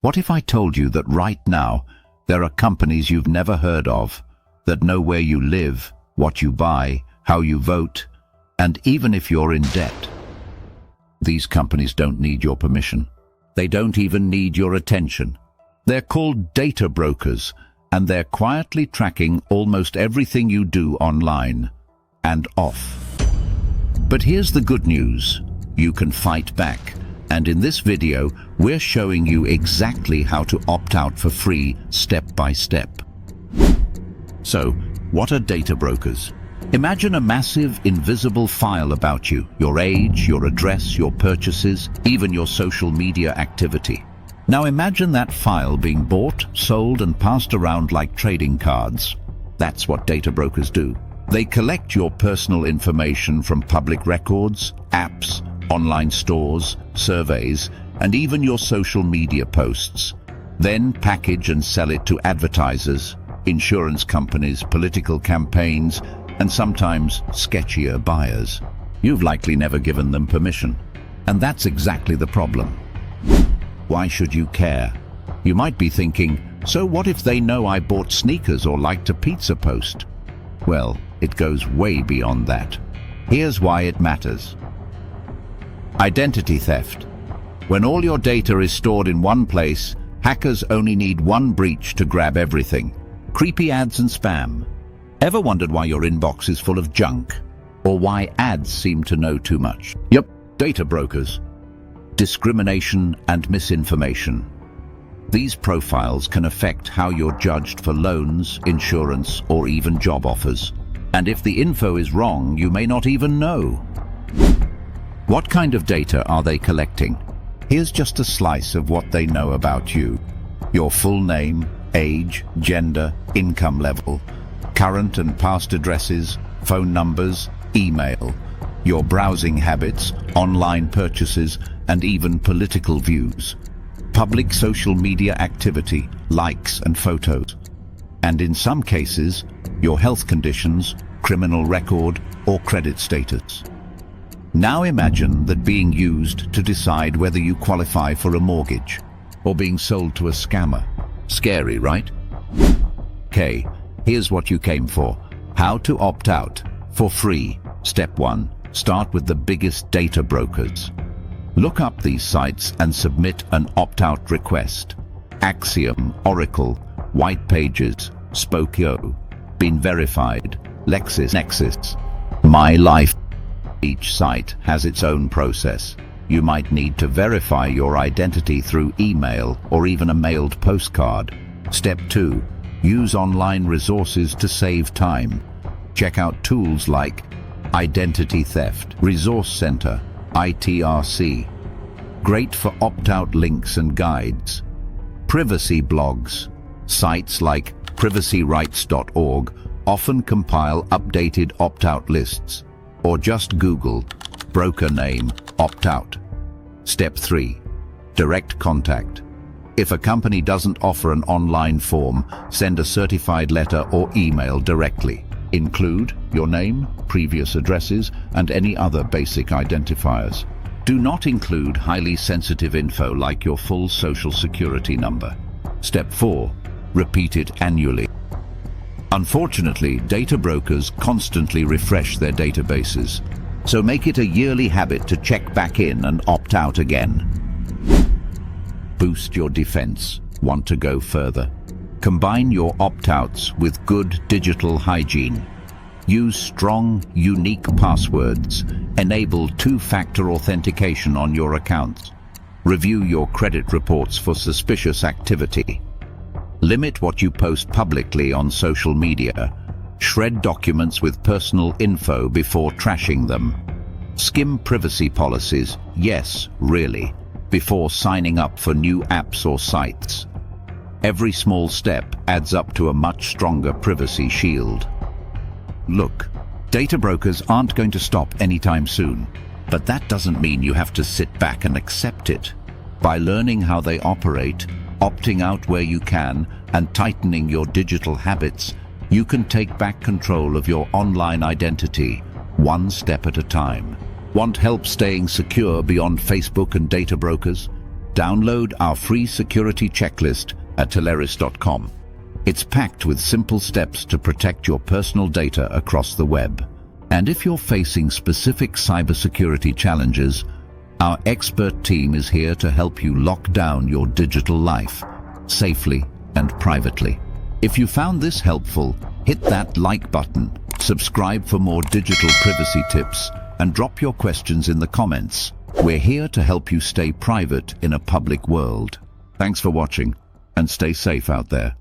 What if I told you that right now there are companies you've never heard of that know where you live, what you buy, how you vote, and even if you're in debt? These companies don't need your permission. They don't even need your attention. They're called data brokers, and they're quietly tracking almost everything you do online and off. But here's the good news. You can fight back. And in this video, we're showing you exactly how to opt out for free, step by step. So, what are data brokers? Imagine a massive, invisible file about you, your age, your address, your purchases, even your social media activity. Now imagine that file being bought, sold, and passed around like trading cards. That's what data brokers do. They collect your personal information from public records, apps, online stores, surveys, and even your social media posts. Then package and sell it to advertisers, insurance companies, political campaigns, and sometimes sketchier buyers. You've likely never given them permission. And that's exactly the problem. Why should you care? You might be thinking, so what if they know I bought sneakers or liked a pizza post? Well, it goes way beyond that. Here's why it matters. Identity theft. When all your data is stored in one place, hackers only need one breach to grab everything. Creepy ads and spam. Ever wondered why your inbox is full of junk? Or why ads seem to know too much? Yep, data brokers. Discrimination and misinformation. These profiles can affect how you're judged for loans, insurance, or even job offers. And if the info is wrong, you may not even know. What kind of data are they collecting? Here's just a slice of what they know about you. Your full name, age, gender, income level, current and past addresses, phone numbers, email, your browsing habits, online purchases, and even political views, public social media activity, likes and photos, and in some cases, your health conditions, criminal record, or credit status. Now imagine that being used to decide whether you qualify for a mortgage, or being sold to a scammer. Scary, right? Okay, here's what you came for. How to opt out for free. Step 1. Start with the biggest data brokers. Look up these sites and submit an opt-out request. Axiom, Oracle, WhitePages, Spokeo, Been Verified, LexisNexis, My Life. Each site has its own process. You might need to verify your identity through email or even a mailed postcard. Step 2. Use online resources to save time. Check out tools like Identity Theft Resource Center, ITRC. Great for opt-out links and guides. Privacy blogs. Sites like privacyrights.org often compile updated opt-out lists. Or just Google broker name opt-out. Step 3. Direct contact. If a company doesn't offer an online form, send a certified letter or email directly. Include your name, previous addresses, and any other basic identifiers. Do not include highly sensitive info like your full social security number. Step 4. Repeat it annually. Unfortunately, data brokers constantly refresh their databases, so make it a yearly habit to check back in and opt out again. Boost your defense. Want to go further? Combine your opt-outs with good digital hygiene. Use strong, unique passwords. Enable two-factor authentication on your accounts. Review your credit reports for suspicious activity. Limit what you post publicly on social media. Shred documents with personal info before trashing them. Skim privacy policies, yes, really, before signing up for new apps or sites. Every small step adds up to a much stronger privacy shield. Look, data brokers aren't going to stop anytime soon, but that doesn't mean you have to sit back and accept it. By learning how they operate, opting out where you can, and tightening your digital habits, you can take back control of your online identity, one step at a time. Want help staying secure beyond Facebook and data brokers? Download our free security checklist at teleris.com. It's packed with simple steps to protect your personal data across the web. And if you're facing specific cybersecurity challenges, our expert team is here to help you lock down your digital life safely and privately. If you found this helpful, hit that like button, subscribe for more digital privacy tips, and drop your questions in the comments. We're here to help you stay private in a public world. Thanks for watching, and stay safe out there.